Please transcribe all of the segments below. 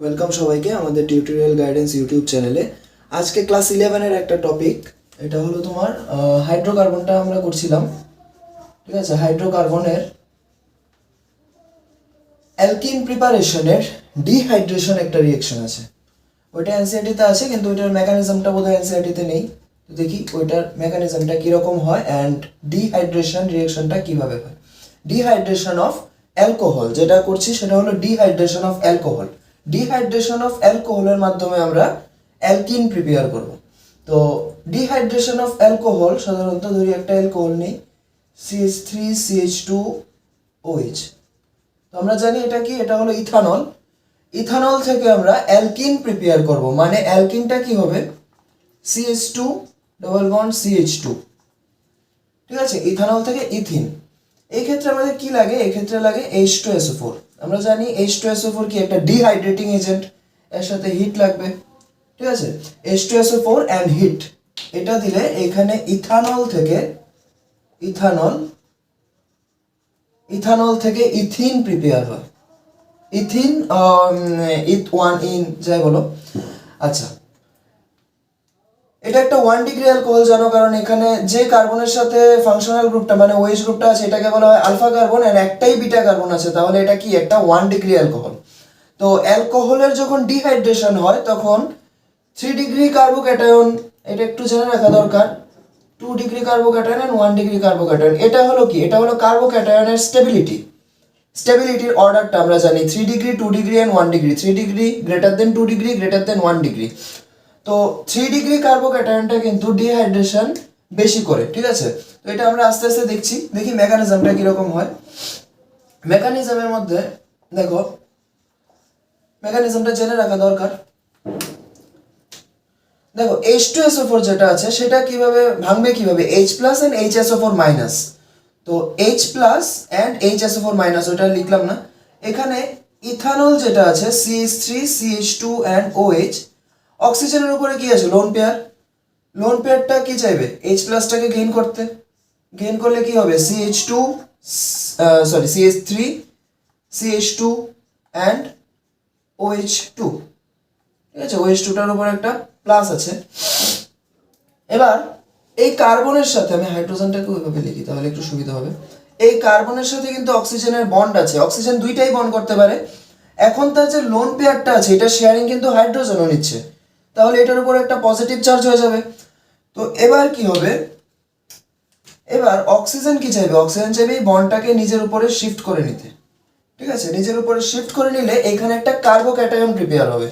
Welcome সবাইকে আমাদের tutorial guidance YouTube চ্যানেলে। আজকে ক্লাস 11 এর একটা টপিক, এটা হলো তোমার হাইড্রোকার্বনটা আমরা করছিলাম। ঠিক আছে, হাইড্রোকার্বনের অ্যালকিন প্রিপারেশনের ডিহাইড্রেশন একটা রিঅ্যাকশন আছে, ওইটা এনসিইআরটিতে আছে কিন্তু ওইটার মেকানিজমটা বোধহয় এনসিইআরটিতে নেই। তো দেখি ওইটার মেকানিজমটা কীরকম হয় অ্যান্ড ডিহাইড্রেশন রিঅ্যাকশনটা কীভাবে হয়। ডিহাইড্রেশন অফ অ্যালকোহল যেটা করছি সেটা হলো dehydration of alcohol. Dehydration of অ্যালকোহলের মাধ্যমে আমরা অ্যালকিন প্রিপেয়ার করব। তো ডিহাইড্রেশন অফ অ্যালকোহল সাধারণত ধরি একটা অ্যালকোহল নেই CH3CH2OH। তো আমরা জানি এটা কি, এটা হলো ইথানল। ইথানল থেকে আমরা অ্যালকিন প্রিপেয়ার করব, মানে অ্যালকিনটা কি হবে CH2 ডবল বন্ড CH2। ঠিক আছে, ইথানল থেকে ইথিন। এই ক্ষেত্রে আমাদের কি লাগে, এই ক্ষেত্রে লাগে H2SO4। আমরা জানি H2SO4 কি একটা ডিহাইড্রেটিং এজেন্ট, এর সাথে হিট লাগবে। ঠিক আছে, H2SO4 অ্যান্ড হিট, এটা দিলে এখানে ইথানল থেকে ইথিন প্রিপেয়ার হয়। ইথিন ইথ1ইন যাই বলো। আচ্ছা, এটা একটা 1 ডিগ্রি অ্যালকোহল জানো, কারণ এখানে যে কার্বনের সাথে ফাংশনাল গ্রুপটা মানে OH গ্রুপটা আছে এটাকে বলা হয় আলফা কার্বন, এন্ড একটাই বিটা কার্বন আছে, তাহলে এটা কি একটা 1 ডিগ্রি অ্যালকোহল। তো অ্যালকোহলের যখন ডিহাইড্রেশন হয় তখন 3 ডিগ্রি কার্বোক্যাটায়ন, এটা একটু জেনে রাখা দরকার। 2 degree carbocation and 1 degree carbocation, এটা হলো কি, এটা হলো কার্বোক্যাটায়নের স্টেবিলিটির অর্ডারটা আমরা জানি 3 degree 2 degree and 1 degree. 3 degree greater than 2 degree greater than 1 degree. তো 3 ডিগ্রি কার্বোক্যাটায়নটা কিন্তু ডিহাইড্রেশন বেশি করে। ঠিক আছে, তো এটা আমরা আস্তে আস্তে দেখি মেকানিজমটা কিরকম হয়। মেকানিজমের মধ্যে দেখো, মেকানিজমটা জেনে রাখা দরকার। দেখো H2SO4 যেটা আছে সেটা কিভাবে ভাঙবে, কিভাবে H+ and HSO4-। তো H+ and HSO4-, ওটা লিখলাম না। এখানে ইথানল যেটা আছে CH3CH2 and OH, অক্সিজেনের উপরে কি আছে, লোন পেয়ারটা কি চাইবে, H+ টাকে গেইন করলে কি হবে CH3 and OH2। ঠিক আছে, OH2টার উপর একটা প্লাস আছে। এবার এই কার্বনের সাথে আমি হাইড্রোজেনটাকে ওইভাবে লিখি তাহলে একটু সুবিধা হবে। এই কার্বনের সাথে কিন্তু অক্সিজেনের বন্ড আছে, অক্সিজেন দুইটাই বন্ড করতে পারে। এখন তার যে লোন পেয়ারটা আছে এটা শেয়ারিং কিন্তু হাইড্রোজেনও নিচ্ছে, তাহলে এটার উপর একটা পজিটিভ চার্জ হয়ে যাবে। তো এবার কি হবে, এবার অক্সিজেন কি চাইবে, অক্সিজেন চাইবে এই বন্ডটাকে নিজের উপরে শিফট করে নিতে। ঠিক আছে, নিজের উপরে শিফট করে নিলে এখানে একটা কার্বোক্যাটায়ন প্রিপেয়ার হবে।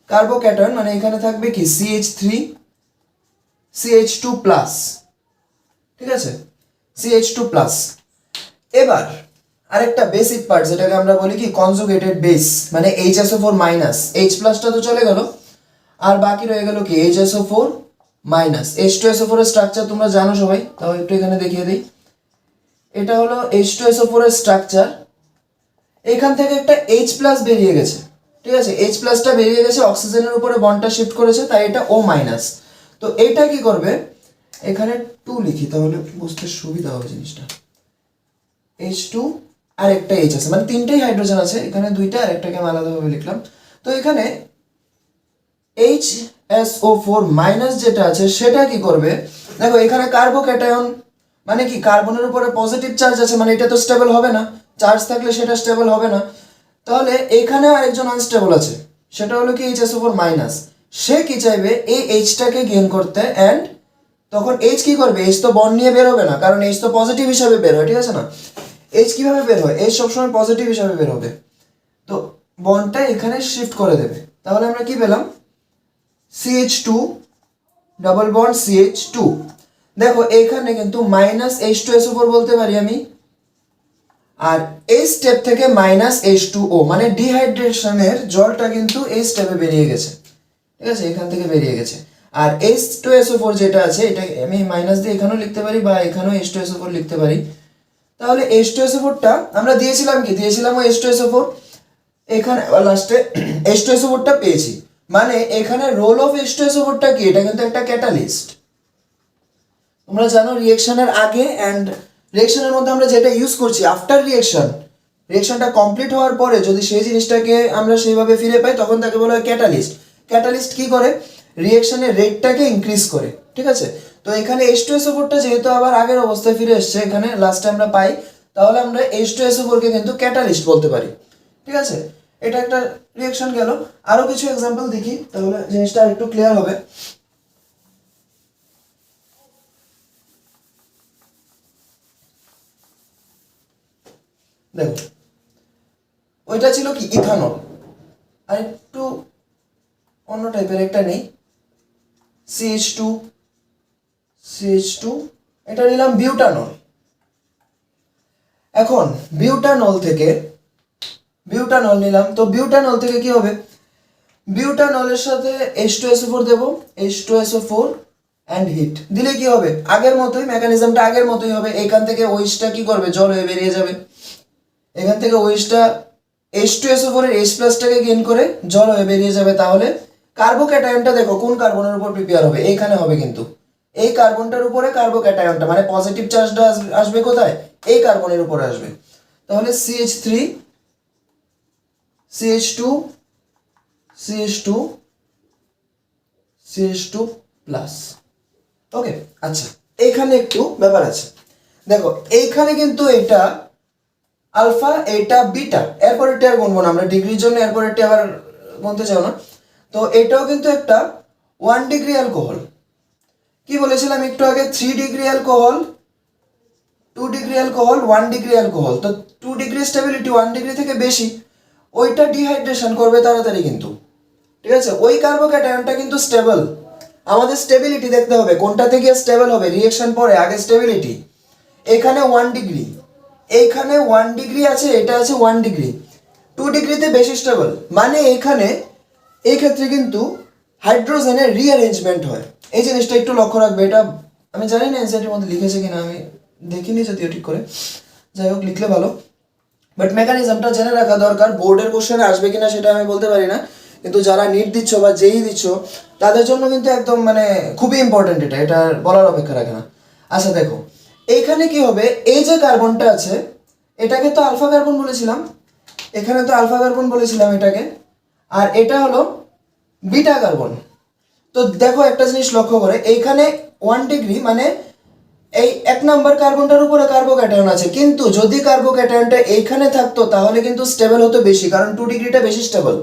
কার্বোক্যাটায়ন মানে এখানে থাকবে কি CH3CH2+। ঠিক আছে, CH2+। এবার আরেকটা বেসিক পার্ট যেটাকে আমরা বলি কি কনজুগেটেড বেস, মানে HSO4-। H+ তো চলে গেল, আর বাকি রয়ে গেল কি HSO4-। H2SO4 এর স্ট্রাকচার তোমরা জানো সবাই, তাও একটু এখানে দেখিয়ে দিই। এটা হলো H2SO4 এর স্ট্রাকচার। এখান থেকে একটা H+ বেরিয়ে গেছে। ঠিক আছে, H+টা বেরিয়ে গেছে, অক্সিজেনের উপরে বন্ডটা শিফট করেছে, তাই এটা O-। তো এটা কি করবে, এখানে 2 লিখি তাহলে বুঝতে সুবিধা হবে জিনিসটা। H2 আর একটা H আছে, মানে তিনটেই হাইড্রোজেন আছে, এখানে দুইটা আর একটাকে আমি আলাদাভাবে লিখলাম। তো এখানে HSO4- যেটা আছে সেটা কি করবে, দেখো এখানে কার্বোক্যাটায়ন মানে কি কার্বনের উপরে পজিটিভ চার্জ আছে, মানে এটা তো স্টেবল হবে না, চার্জ থাকলে সেটা স্টেবল হবে না। তাহলে এখানে আরেকজন আনস্টেবল আছে, সেটা হলো কি HSO4-। সে কি চাইবে এই H-টাকে গেইন করতে, অ্যান্ড তখন H কি করবে, H তো বন্ড নিয়ে বের হবে না, কারণ H তো পজিটিভ হিসাবে বের হয়। ঠিক আছে না, H কিভাবে বের হয়, H সবসময় পজিটিভ হিসাবে বের হবে। তো বন্ডটা এখানে শিফট করে দেবে, তাহলে আমরা কি পেলাম CH2 ডবল বন্ড CH2। দেখো এখানে কিন্তু -H2SO4 বলতে পারি আমি, আর এই স্টেপ থেকে -H2O, মানে ডিহাইড্রেশনের জলটা কিন্তু এই স্টেপে বেরিয়ে গেছে। ঠিক আছে, এখান থেকে বেরিয়ে গেছে। আর H2SO4 যেটা আছে এটা আমি মাইনাস দিয়ে এখানেও লিখতে পারি বা এখানেও H2SO4 লিখতে পারি। তাহলে H2SO4টা আমরা দিয়েছিলাম ও H2SO4, এখানে লাস্টে H2SO4টা পেয়েছি, মানে এখানে রোল অফ H2SO4টা কি, এটা কিন্তু একটা ক্যাটালিস্ট। তোমরা জানো রিঅ্যাকশনের আগে অ্যান্ড রিঅ্যাকশনের মধ্যে আমরা যেটা ইউজ করছি আফটার রিঅ্যাকশন, রিয়েকশনটা কমপ্লিট হওয়ার পরে যদি সেই জিনিসটাকে আমরা সেইভাবে ফিরে পাই তখন তাকে বলা হয় ক্যাটালিস্ট। ক্যাটালিস্ট কি করে? রিয়েকশনের রেটটাকে ইনক্রিজ করে, ঠিক আছে? তো এখানে H2SO4টা যেহেতু আবার আগের অবস্থায় ফিরে এসছে, এখানে লাস্টে আমরা পাই, তাহলে আমরা H2SO4কে কিন্তু ক্যাটালিস্ট বলতে পারি, ঠিক আছে? এটা একটা রিয়েকশন গেল। আরো কিছু এক্সাম্পল দেখি, তাহলে জিনিসটা একটু ক্লিয়ার হবে। দেখো, ওইটা ছিল কি ইথানল, আর একটু অন্য টাইপের একটা নেই, CH2, এটা নিলাম বিউটানল। এখন বিউটানল নিলাম, তো বিউটানল থেকে কি হবে? বিউটানলের সাথে H2SO4 Dev, H2SO4 and hit দিলে কি হবে? আগের মতোই, মেকানিজমটা আগের মতোই হবে। এখান থেকে ওইচটা কি করবে? জল হয়ে বেরিয়ে যাবে। এখান থেকে ওইচটা H2SO4 এর H+টাকে গেইন করে জল হয়ে বেরিয়ে যাবে। তাহলে কার্বোক্যাটায়নটা দেখো কোন কার্বনের উপর প্রিপেয়ার হবে? এইখানে হবে, কিন্তু এই কার্বনটার উপরে কার্বোক্যাটায়নটা মানে পজিটিভ চার্জটা আসবে কোথায়? এই কার্বনের উপরে আসবে। তাহলে CH3 CH2 CH2 CH2 plus. ওকে, আচ্ছা, এইখানে একটু ব্যাপার আছে। দেখো এইখানে কিন্তু এটা আলফা, এটা বিটা, এরপরেরটা আর গুনবো না আমরা ডিগ্রির জন্য, এরপরেরটা আবার গুনতে চাও না। তো এটাও কিন্তু একটা 1 ডিগ্রি অ্যালকোহল। কি বলেছিলাম একটু আগে? 3 degree alcohol, 2 degree alcohol, 1 degree alcohol. তো 2 ডিগ্রি স্টেবিলিটি 1 ডিগ্রি থেকে বেশি, ওইটা ডিহাইড্রেশন করবে তাড়াতাড়ি কিন্তু, ঠিক আছে? ওই কার্বোক্যাটায়নটা কিন্তু স্টেবল। আমাদের স্টেবিলিটি দেখতে হবে কোনটা থেকে স্টেবল হবে। রিয়েকশন পরে আগে স্টেবিলিটি। এখানে 1 ডিগ্রি, এইখানে 1 ডিগ্রি আছে, এটা আছে 1 ডিগ্রি, 2 ডিগ্রিতে বেশি স্টেবল, মানে এখানে এই ক্ষেত্রে কিন্তু হাইড্রোজেনের রিঅ্যারেঞ্জমেন্ট হয়। এই জিনিসটা একটু লক্ষ্য রাখবে। এটা আমি জানি না এনসিইআরটির মধ্যে লিখেছে কিনা, আমি দেখিনি যদিও ঠিক করে, যাই হোক লিখলে ভালো। বাট মেকানিজমটা জেনে রাখা দরকার। বোর্ডের কোশ্চেনে আসবে কিনা সেটা আমি বলতে পারি না, কিন্তু যারা নিট দিচ্ছ বা যেই দিচ্ছ তাদের জন্য কিন্তু একদম মানে খুবই ইম্পর্টেন্ট, এটা বলার অপেক্ষা রাখে না। আচ্ছা দেখো, এইখানে কি হবে? এই যে কার্বনটা আছে এটাকে তো আলফা কার্বন বলেছিলাম, এখানে তো আলফা কার্বন বলেছিলাম এটাকে, আর এটা হলো বিটা কার্বন। তো দেখো একটা জিনিস লক্ষ্য করে, এইখানে 1 ডিগ্রি মানে এই 1 নাম্বার কার্বনটার উপরে কার্বোক্যাটায়ন আছে, কিন্তু যদি কার্বোক্যাটায়নটা এইখানে থাকতো তাহলে কিন্তু স্টেবল হতো বেশি, কারণ 2 ডিগ্রিটা বেশি স্টেবল,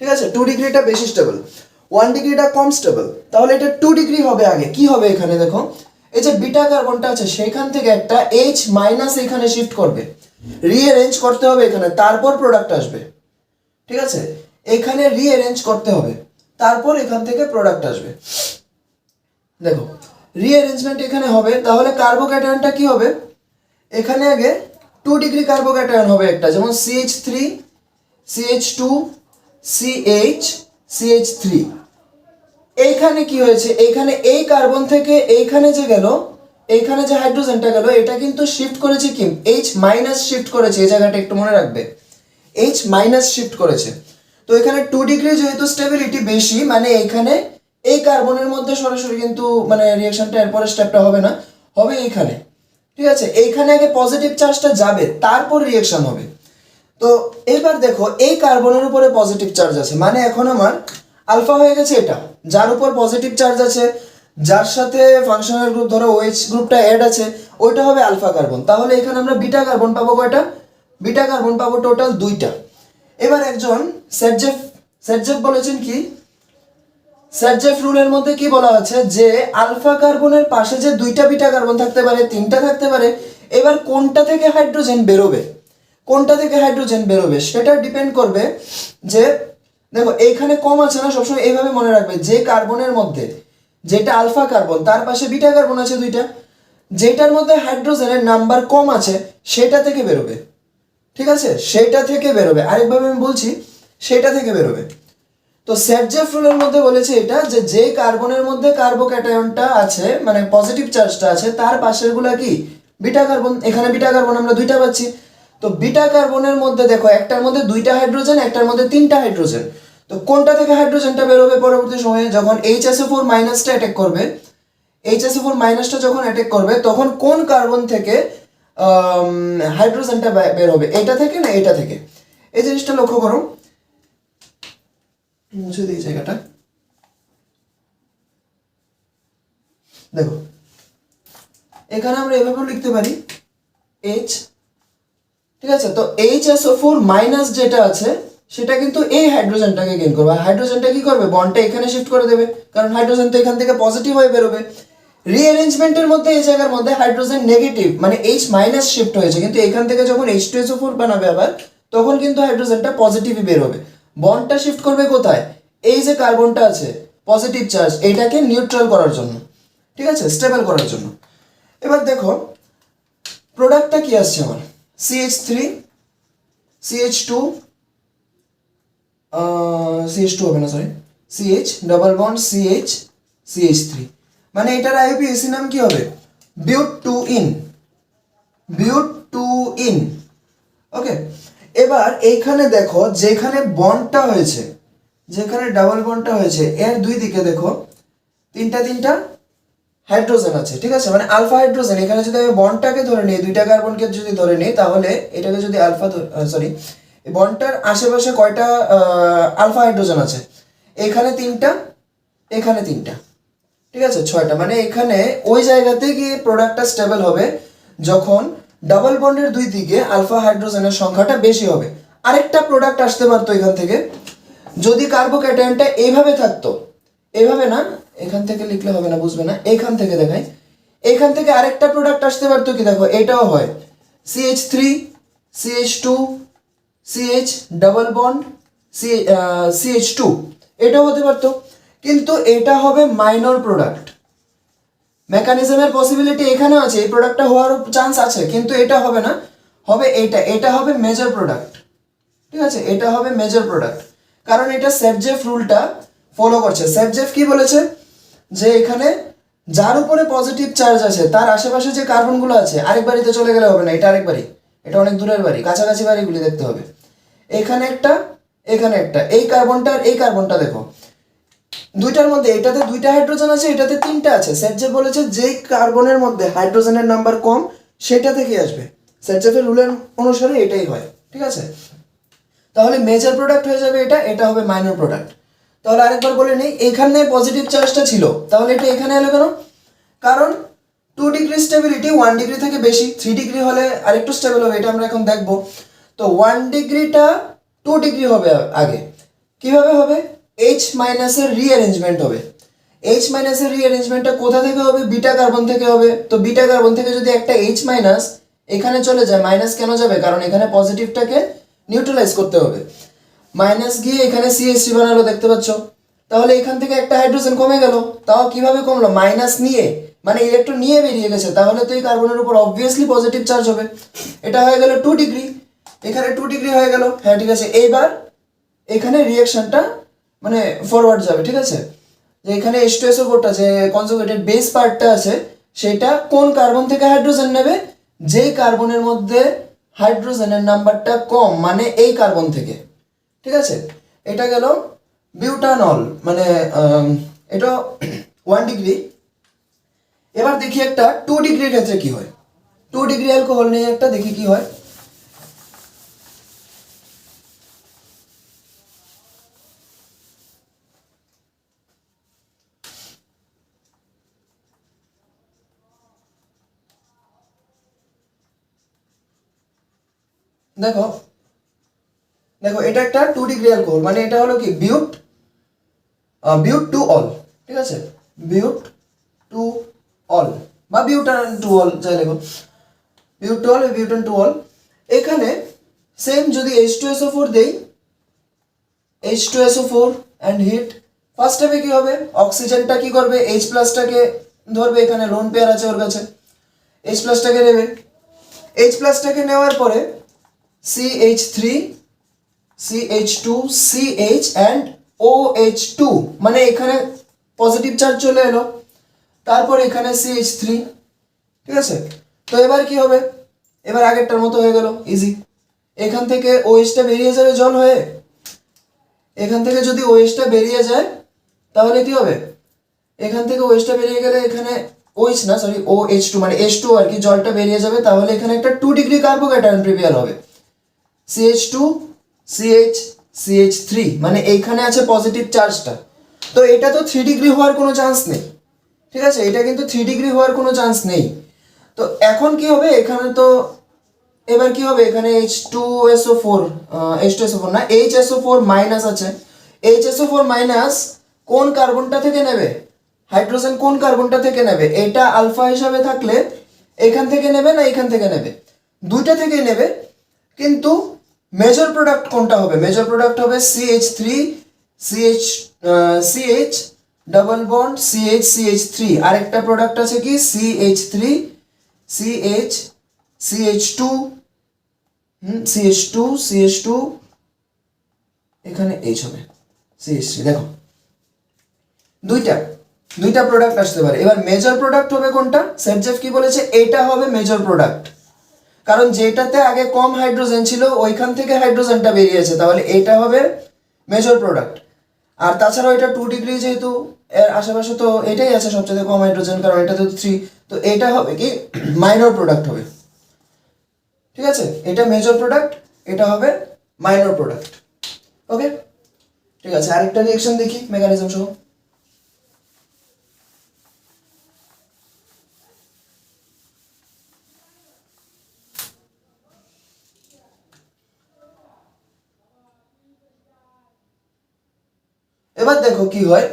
ঠিক আছে? 2 ডিগ্রিটা বেশি স্টেবল, 1 ডিগ্রিটা কম স্টেবল। তাহলে এটা 2 ডিগ্রি হবে আগে। কি হবে এখানে? দেখো এই যে বিটা কার্বনটা আছে সেখান থেকে একটা H মাইনাস এখানে শিফট করবে, রিঅ্যারেঞ্জ করতে হবে এখানে, তারপর প্রোডাক্ট আসবে, ঠিক আছে? এখানে রিঅ্যারেঞ্জ করতে হবে, তারপর এখান থেকে প্রোডাক্ট আসবে। দেখো রিঅ্যারেঞ্জমেন্ট এখানে হবে, তাহলে কার্বোক্যাটায়নটা কি হবে? এখানে আগে 2 ডিগ্রি কার্বোক্যাটায়ন হবে একটা, যেমন CH3 CH2 CH CH3। এইখানে কি হয়েছে? এইখানে এই কার্বন থেকে এইখানে যে গেল, এইখানে যে হাইড্রোজেনটা গেল, এটা কিন্তু শিফট করেছে কি? H মাইনাস শিফট করেছে। এই জায়গাটা একটু মনে রাখবে, H মাইনাস শিফট করেছে। তো এখানে 2 ডিগ্রি যেহেতু স্টেবিলিটি বেশি, মানে এখানে এই কার্বনের মধ্যে সরাসরি কিন্তু মানে রিঅ্যাকশনটা এরপরে স্টেপটা হবে না, হবে এইখানে, ঠিক আছে? এইখানে আগে পজিটিভ চার্জটা যাবে, তারপর রিঅ্যাকশন হবে। তো এবার দেখো এই কার্বনের উপরে পজিটিভ চার্জ আছে, মানে এখন আমার আলফা হয়ে গেছে এটা, যার উপর পজিটিভ চার্জ আছে, যার সাথে ফাংশনাল গ্রুপ ধরো OH গ্রুপটা অ্যাড আছে, ওইটা হবে আলফা কার্বন। তাহলে এখানে আমরা বিটা কার্বন পাবো কয়টা? বিটা কার্বন পাবো টোটাল 2টা। এবার একজন স্যারজেফ বলেছেন কি, স্যারজেফ রুলের মধ্যে কি বলা আছে যে আলফা কার্বনের পাশে যে 2টা বিটা কার্বন থাকতে পারে, 3টা থাকতে পারে, এবার কোনটা থেকে হাইড্রোজেন বেরোবে, কোনটা থেকে হাইড্রোজেন বেরোবে সেটা ডিপেন্ড করবে যে, দেখো এইখানে কম আছে না, সবসময় এইভাবে মনে রাখবে, যে কার্বনের মধ্যে যেটা আলফা কার্বন তার পাশে বিটা কার্বন আছে 2টা, যেটার মধ্যে হাইড্রোজেনের নাম্বার কম আছে সেটা থেকে বেরোবে, ঠিক আছে? সেটা থেকে বেরোবে, আরেকভাবে আমি বলছি, সেটা থেকে বেরোবে। তো স্যারজেফ রুলের মধ্যে বলেছে এটা যে যে কার্বনের মধ্যে কার্বোক্যাটায়নটা আছে মানে পজিটিভ চার্জটা আছে, তার পাশেরগুলা কি? Beta carbon. এখানে বিটা কার্বন আমরা 2টা পাচ্ছি। তো বিটা কার্বনের মধ্যে দেখো একটার মধ্যে 2টা হাইড্রোজেন, একটার মধ্যে 3টা হাইড্রোজেন। তো কোনটা থেকে হাইড্রোজেনটা বেরোবে পরবর্তী সময়ে? যখন HSO4 মাইনাসটা অ্যাটাক করবে, HSO4 মাইনাসটা যখন অ্যাটাক করবে তখন কোন কার্বন থেকে হাইড্রোজেনটা বের হবে, এটা থেকে না এটা থেকে। এই জিনিসটা লক্ষ্য করো, মুছে দিই জায়গাটা। দেখো এখানে আমরা এভাবে লিখতে পারি এইচ, ঠিক আছে। তো HSO4 মাইনাস যেটা আছে সেটা কিন্তু এই হাইড্রোজেনটাকে গেইন করবে, হাইড্রোজেনটা কি করবে, বন্ডটা এখানে শিফট করে দেবে, কারণ হাইড্রোজেন তো এখান থেকে পজিটিভ হয়ে বেরোবে। রিঅ্যারেঞ্জমেন্টের মধ্যে এই জায়গার মধ্যে হাইড্রোজেন নেগেটিভ মানে H মাইনাস শিফট হয়েছে, কিন্তু এখান থেকে যখন H2SO4 বানাবে আবার, তখন কিন্তু হাইড্রোজেনটা পজিটিভই বের হবে। বন্ডটা শিফট করবে কোথায়, এই যে কার্বনটা আছে পজিটিভ চার্জ, এইটাকে নিউট্রাল করার জন্য, ঠিক আছে, স্টেবল করার জন্য। এবার দেখো প্রোডাক্টটা কি আসছে আমার, CH3 CH2 CH2 হবে না, sorry, CH double bond CH CH3, মানে এটার আইউপিএসি নাম কি হবে, but two ene, but two ene. Okay, এবার এইখানে দেখো যেখানে বন্ডটা হয়েছে, যেখানে ডাবল বন্ডটা হয়েছে, এর দুই দিকে দেখো তিনটা হাইড্রোজেন আছে, ঠিক আছে, মানে আলফা হাইড্রোজেন। এখানে যদি আমি বন্ডটাকে ধরে নিই, দুইটা কার্বনকে যদি ধরে নিই, তাহলে এটাকে যদি আলফা, সরি, বন্ডটার আশেপাশে কয়টা আলফা হাইড্রোজেন আছে, এখানে তিনটা, এখানে তিনটা, ঠিক আছে, ছয়টা। মানে এখানে ওই জায়গাতে গিয়ে প্রোডাক্টটা স্টেবল হবে যখন ডাবল বন্ডের দুই দিকে আলফা হাইড্রোজেনের সংখ্যাটা বেশি হবে। আরেকটা প্রোডাক্ট আসতে পারতো এখান থেকে, যদি কার্বোক্যাটায়নটা এইভাবে থাকতো, এইভাবে না, এখান থেকে লিখলে হবে না, বুঝবে না, এইখান থেকে দেখাই, এইখান থেকে আরেকটা প্রোডাক্ট আসতে পারতো কি, দেখো এটাও হয় CH3 CH2 CH double bond CH2, এটাও হতে পারতো, কিন্তু এটা হবে মাইনর প্রোডাক্ট। মেকানিজমের পসিবিলিটি এখানেও আছে, এই প্রোডাক্টটা হওয়ার চান্স আছে, কিন্তু এটা হবে না, হবে এটা, এটা হবে মেজর প্রোডাক্ট, ঠিক আছে, এটা হবে মেজর প্রোডাক্ট, কারণ এটা সেটজেফ রুলটা ফলো করছে। সেটজেফ কি বলেছে, যে এখানে যার উপরে পজিটিভ চার্জ আছে তার আশেপাশে যে কার্বনগুলো আছে, আরেক বাড়িতে চলে গেলে হবে না, এটা আরেক বাড়ি, এটা অনেক দূরের বাড়ি, কাছাকাছি বাড়িগুলি দেখতে হবে। এখানে একটা, এখানে একটা, এই কার্বনটা আর এই কার্বনটা দেখো, দুইটার মধ্যে এটাতে দুইটা হাইড্রোজেন আছে, এটাতে তিনটা আছে। সেটজেফ বলেছে যেই কার্বনের মধ্যে হাইড্রোজেনের নাম্বার কম সেটা থেকে আসবে, সেটজেফের রুলের অনুসারে এটাই হয়, ঠিক আছে। তাহলে মেজর প্রোডাক্ট হয়ে যাবে এটা, এটা হবে মাইনর প্রোডাক্ট। তাহলে আরেকবার বলে নেই, এখানে পজিটিভ চার্জটা ছিল, তাহলে এটা এখানে এলো কেন, কারণ 2 ডিগ্রি স্টেবিলিটি 1 ডিগ্রি থেকে বেশি, 3 ডিগ্রি হলে আরেকটু স্টেবল হবে, এটা আমরা এখন দেখবো। তো 1 ডিগ্রিটা 2 ডিগ্রি হবে আগে, কিভাবে হবে, H মাইনাসের রিঅ্যারেঞ্জমেন্ট হবে। H মাইনাসের রিঅ্যারেঞ্জমেন্টটা কোথা থেকে হবে, বিটা কার্বন থেকে হবে। তো বিটা কার্বন থেকে যদি একটা H মাইনাস এখানে চলে যায়, মাইনাস কেন যাবে, কারণ এখানে পজিটিভটাকে নিউট্রালাইজ করতে হবে, মাইনাস গিয়ে এখানে CH3 বানালো, দেখতে পাচ্ছ। তাহলে এখান থেকে একটা হাইড্রোজেন কমে গেল, তাও কিভাবে কমলো, মাইনাস নিয়ে, মানে ইলেকট্রন নিয়ে বেরিয়ে গেছে, তাহলে তো এই কার্বনের উপর অবভিয়াসলি পজিটিভ চার্জ হবে। এটা হয়ে গেল 2 ডিগ্রি, এখানে 2 ডিগ্রি হয়ে গেল, হ্যাঁ ঠিক আছে। এইবার এখানে রিঅ্যাকশনটা মানে ফরওয়ার্ড যাবে, ঠিক আছে, যে এখানে H2SO4টা যে কনজুগেটেড বেস পার্টটা আছে, সেটা কোন কার্বন থেকে হাইড্রোজেন নেবে, যেই কার্বনের মধ্যে হাইড্রোজেনের নাম্বারটা কম, মানে এই কার্বন থেকে, ঠিক আছে। এটা গেল বিউটানল, মানে এটা 1 ডিগ্রি। এবার দেখি একটা 2 ডিগ্রির ক্ষেত্রে কি হয়, 2 ডিগ্রি অ্যালকোহল নিয়ে একটা দেখি কি হয়। দেখো দেখো এটা একটা 2 ডিগ্রি অ্যালকোহল, মানে এটা হলো কি বিউট, বিউট টু অল, ঠিক আছে, বিউট টু অল বা বিউটান টু অল যাই লেখো, but two ol, butan two ol. এখানে সেম যদি H2SO4 দেই, H2SO4 অ্যান্ড হিট, ফার্স্ট স্টেপে কি হবে, অক্সিজেনটা কি করবে, H প্লাসটাকে ধরবে, এখানে লোন পেয়ার আছে ওর কাছে, H প্লাসটাকে নেবে, H প্লাসটাকে নেওয়ার পরে CH3 CH2 CH and OH2, মানে এখানে পজিটিভ চার্জ চলে এলো, তারপর এখানে CH3, ঠিক আছে। তো এবার কি হবে, এবার আগেরটার মতো হয়ে গেল, ইজি। এখান থেকে OH-টা বেরিয়ে যাবে জল হয়ে, এখান থেকে যদি OH-টা বেরিয়ে যায় তাহলে কি হবে, এখান থেকে OH-টা বেরিয়ে গেলে এখানে OH না সরি OH2 মানে H2 আর কি, জলটা বেরিয়ে যাবে, তাহলে এখানে একটা 2 ডিগ্রি কার্বোক্যাটায়ন প্রিপেয়ার হবে। CH2 CH CH3 মানে এইখানে আছে পজিটিভ চার্জটা, তো এটা তো 3 ডিগ্রি হওয়ার কোনো চান্স নেই, ঠিক আছে, এটা কিন্তু 3 ডিগ্রি হওয়ার কোনো চান্স নেই। তো এখন কি হবে এখানে, তো এবার কি হবে এখানে H2SO4 H2SO4 না HSO4 মাইনাস আছে, HSO4 মাইনাস কোন কার্বনটা থেকে নেবে, হাইড্রোজেন কোন কার্বনটা থেকে নেবে, এটা আলফা হিসাবে থাকলে এখান থেকে নেবে না এখান থেকে নেবে, দুইটা থেকেই নেবে, কিন্তু মেজর প্রোডাক্ট কোনটা হবে, মেজর প্রোডাক্ট হবে CH3 CH double bond CH আরেকটা প্রোডাক্ট আছে কি CH3 CH2 CH2 এখানে H হবে CH3, দেখো দুইটা প্রোডাক্ট আসতে পারে। এবার মেজর প্রোডাক্ট হবে কোনটা, সেটজেফ কি বলেছে, এটা হবে মেজর প্রোডাক্ট, কারণ যেটাতে আগে কম হাইড্রোজেন ছিল ওইখান থেকে হাইড্রোজেনটা বেরিয়েছে, তাহলে এটা হবে মেজর প্রোডাক্ট। আর তাছাড়াও এটা 2 ডিগ্রি যেহেতু এর আশেপাশে তো এটাই আছে সবচেয়ে কম হাইড্রোজেন, কারণ এটা তো 3, তো এটা হবে কি মাইনর প্রোডাক্ট হবে, ঠিক আছে, এটা মেজর প্রোডাক্ট, এটা হবে মাইনর প্রোডাক্ট। ওকে, ঠিক আছে, আরেকটা রিঅ্যাকশন দেখি মেকানিজম সহ। এবার দেখো কি হয়,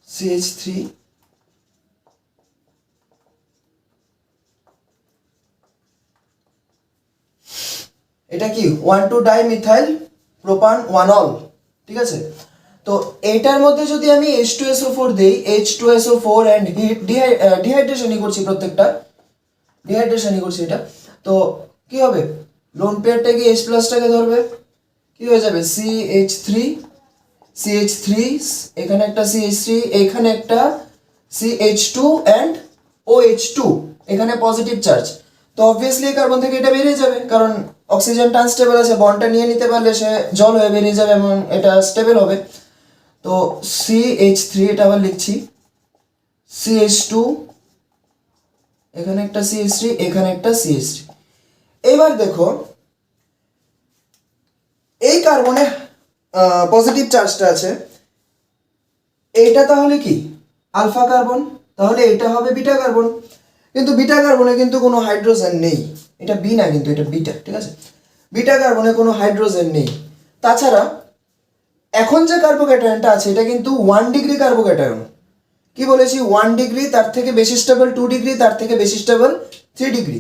CH3 এটা কি 1,2 ডাইমিথাইল প্রোপান 1 অল, ঠিক আছে, তো এটার মধ্যে যদি আমি H2SO4 দেই, H2SO4 এন্ড ডিহাইড্রেশনই করছি, প্রত্যেকটা ডিহাইড্রেশনই করছি এটা, তো কি হবে লোন পেয়ারটা কি H প্লাসটাকে ধরবে, কি হয়ে যাবে CH3 এখানে একটা CH3 এখানে একটা CH2 এন্ড OH2 এখানে পজিটিভ চার্জ, তো অবভিয়াসলি কার্বন থেকে এটা বেরিয়ে যাবে, কারণ অক্সিজেনটা আনস্টেবল আছে, বন্ডটা নিয়ে নিতে পারলে সে জল হয়ে বেরিয়ে যাবে এবং এটা স্টেবল হবে। তো CH3 এটা আবার লিখছি, CH2 এখানে একটা CH3 এখানে একটা CH3। এবার দেখো এই কার্বনে পজিটিভ চার্জটা আছে, এইটা তাহলে কি আলফা কার্বন, তাহলে এটা হবে বিটা কার্বন, কিন্তু বিটা কার্বনে কিন্তু কোনো হাইড্রোজেন নেই, এটা বি না কিন্তু এটা বিটা, ঠিক আছে, বিটা কার্বনে কোনো হাইড্রোজেন নেই। তাছাড়া এখন যে কার্বোক্যাটায়নটা আছে এটা কিন্তু 1 ডিগ্রি কার্বোক্যাটায়ন, কি বলেছি 1 ডিগ্রি, তার থেকে বেশি স্টেবল 2 ডিগ্রি, তার থেকে বেশি স্টেবল 3 ডিগ্রি।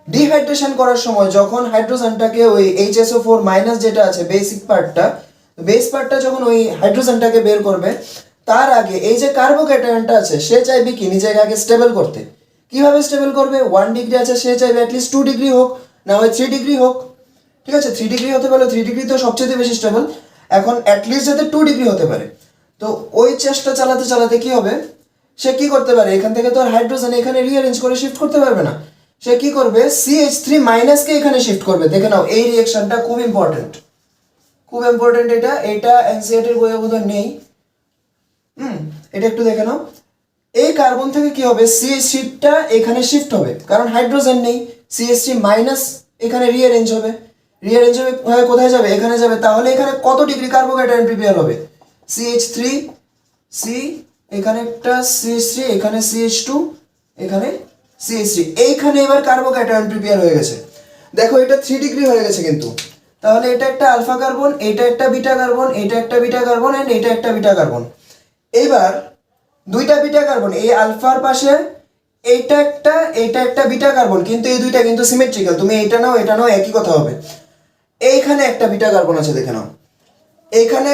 ডিহাইড্রেশন করার সময় যখন হাইড্রোজেনটাকে ওই HSO4 মাইনাস যেটা আছে বেস পার্টটা যখন ওই হাইড্রোজেনটাকে বের করবে, তার আগে এই যে কার্বোক্যাটায়নটা আছে সে চাইবে কি নিজেকে আগে স্টেবল করতে, কিভাবে স্টেবল করবে, 1 ডিগ্রি আছে সে চাইবে অ্যাটলিস্ট 2 ডিগ্রি হোক, না হয় 3 ডিগ্রি হোক, ঠিক আছে, 3 ডিগ্রি হতে পারে, 3 ডিগ্রি তো সবচেয়ে বেশি স্টেবল, এখন অ্যাটলিস্ট যাতে 2 ডিগ্রি হতে পারে। তো ওই চেষ্টা চালাতে চালাতে কি হবে, সে কি করতে পারে, এখান থেকে তো আর হাইড্রোজেন এখানে রিঅ্যারেঞ্জ করে শিফট করতে পারবে না, সে কি করবে CH3 মাইনাসকে এখানে শিফট করবে। দেখে নাও এই রিঅ্যাকশনটা খুব ইম্পর্টেন্ট, এটা এনসিইআরটি এর বইয়ে বোধহয় নেই, এটা একটু দেখে নাও। এই কার্বন থেকে কি হবে CH3টা এখানে শিফট হবে, কারণ হাইড্রোজেন নেই, CH3 মাইনাস এখানে রিঅ্যারেঞ্জ হবে হয়ে কোথায় যাবে, এখানে যাবে, তাহলে এখানে কত ডিগ্রি কার্বোক্যাটায়ন প্রিপেয়ার হবে, CH3 C এখানে একটা CH3 এখানে CH2 এখানে CH3, এইখানে এবার কার্বোক্যাটায়ন প্রিপেয়ার হয়ে গেছে, দেখো এটা 3 ডিগ্রি হয়ে গেছে কিন্তু, তাহলে এটা একটা আলফা কার্বন, এটা একটা বিটা কার্বন, এটা একটা বিটা কার্বন এন্ড এটা একটা বিটা কার্বন। এবার দুইটা বিটা কার্বন, এই আলফার পাশে এটা একটা বিটা কার্বন, কিন্তু এই দুইটা কিন্তু সিমেট্রিক্যাল, তুমি এটা নাও একই কথা হবে। এইখানে একটা বিটা কার্বন আছে দেখে নাও, এখানে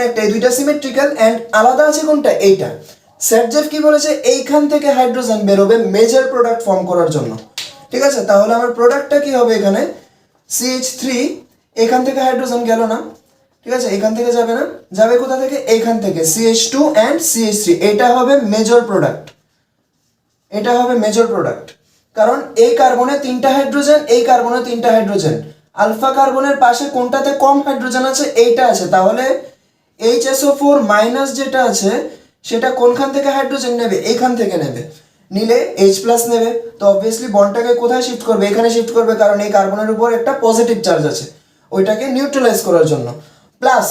একটা এই দুইটা সিমেট্রিক্যাল এন্ড আলাদা আছে কোনটা, এইটা। স্যাটজেফ কি বলেছে, এইখান থেকে হাইড্রোজেন বেরোবে মেজর প্রোডাক্ট ফর্ম করার জন্য, ঠিক আছে, তাহলে আমার প্রোডাক্টটা কি হবে, এখানে CH3 এখান থেকে হাইড্রোজেন গেল না, ঠিক আছে, এখান থেকে যাবে না, যাবে কোথা থেকে, এইখান থেকে CH2 এন্ড CH3, এটা হবে মেজর প্রোডাক্ট, কারণ এই কার্বনে 3টা হাইড্রোজেন, এই কার্বনে 3টা হাইড্রোজেন, আলফা কার্বনের পাশে কোনটাতে কম হাইড্রোজেন আছে, এইটা আছে, তাহলে HSO4 মাইনাস যেটা আছে সেটা কোনখান থেকে হাইড্রোজেন নেবে, এইখান থেকে নেবে, নিলে H প্লাস নেবে। তো অবভিয়াসলি বন্ডটাকে কোথায় শিফট করবে, এখানে শিফট করবে, কারণ এই কার্বনের উপর একটা পজিটিভ চার্জ আছে ওইটাকে নিউট্রালাইজ করার জন্য। প্লাস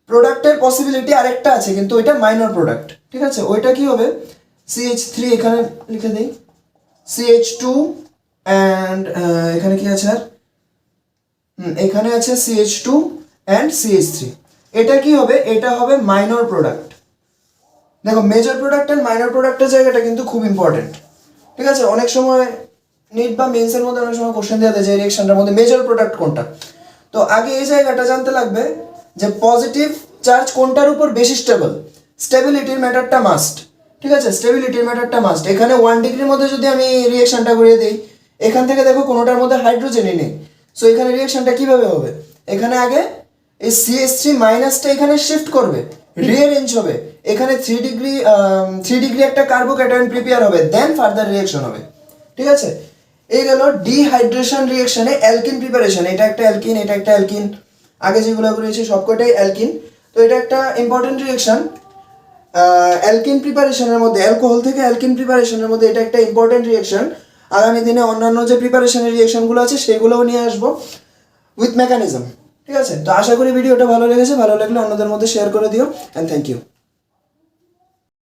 প্রোডাক্টের পসিবিলিটি আরেকটা আছে, কিন্তু ওইটা মাইনর প্রোডাক্ট, ঠিক আছে। ওইটা কি হবে, CH3 এখানে লিখে দিই, CH2 অ্যান্ড এখানে কি আছে আর এখানে আছে CH2 অ্যান্ড CH3। এটা কি হবে, এটা হবে মাইনর প্রোডাক্ট। দেখো মেজর প্রোডাক্ট অ্যান্ড মাইনর প্রোডাক্টের জায়গাটা কিন্তু খুব ইম্পর্টেন্ট, ঠিক আছে। অনেক সময় নিট বা মেন্সের মধ্যে অনেক সময় কোশ্চেন দেওয়া যায় যে রিয়েকশনটার মধ্যে মেজর প্রোডাক্ট কোনটা। তো আগে এই জায়গাটা জানতে লাগবে যে পজিটিভ চার্জ কোনটার উপর বেশি স্টেবল, স্টেবিলিটির ম্যাটারটা মাস্ট, ঠিক আছে। স্টেবিলিটির ম্যাটারটা মাস্ট। এখানে 1 ডিগ্রির মধ্যে যদি আমি রিয়েকশনটা করিয়ে দিই, এখান থেকে দেখো কোনোটার মধ্যে হাইড্রোজেনই নেই, সো এখানে রিয়েকশনটা কিভাবে হবে, এখানে আগে এই CH3 মাইনাসটা এখানে শিফট করবে, রিঅ্যারেঞ্জ হবে, এখানে 3 ডিগ্রি একটা কার্বোক্যাটায়ন প্রিপেয়ার হবে, দেন ফার্দার রিঅ্যাকশন হবে, ঠিক আছে। এই গেল ডিহাইড্রেশন রিঅ্যাকশনে অ্যালকিন প্রিপারেশন। এটা একটা অ্যালকিন, এটা একটা অ্যালকিন, আগে যেগুলো করেছি সবকটাই অ্যালকিন। তো এটা একটা ইম্পর্টেন্ট রিঅ্যাকশন অ্যালকিন প্রিপারেশনের মধ্যে, অ্যালকোহল থেকে অ্যালকিন প্রিপারেশনের মধ্যে এটা একটা ইম্পর্টেন্ট রিঅ্যাকশন। আগামী দিনে অন্যান্য যে প্রিপারেশনের রিঅ্যাকশনগুলো আছে সেগুলোও নিয়ে আসবো উইথ মেকানিজম, ঠিক আছে। তো আশা করি ভিডিওটা ভালো লেগেছে, ভালো লাগলে অন্যদের মধ্যে শেয়ার করে দিও, অ্যান্ড থ্যাংক ইউ।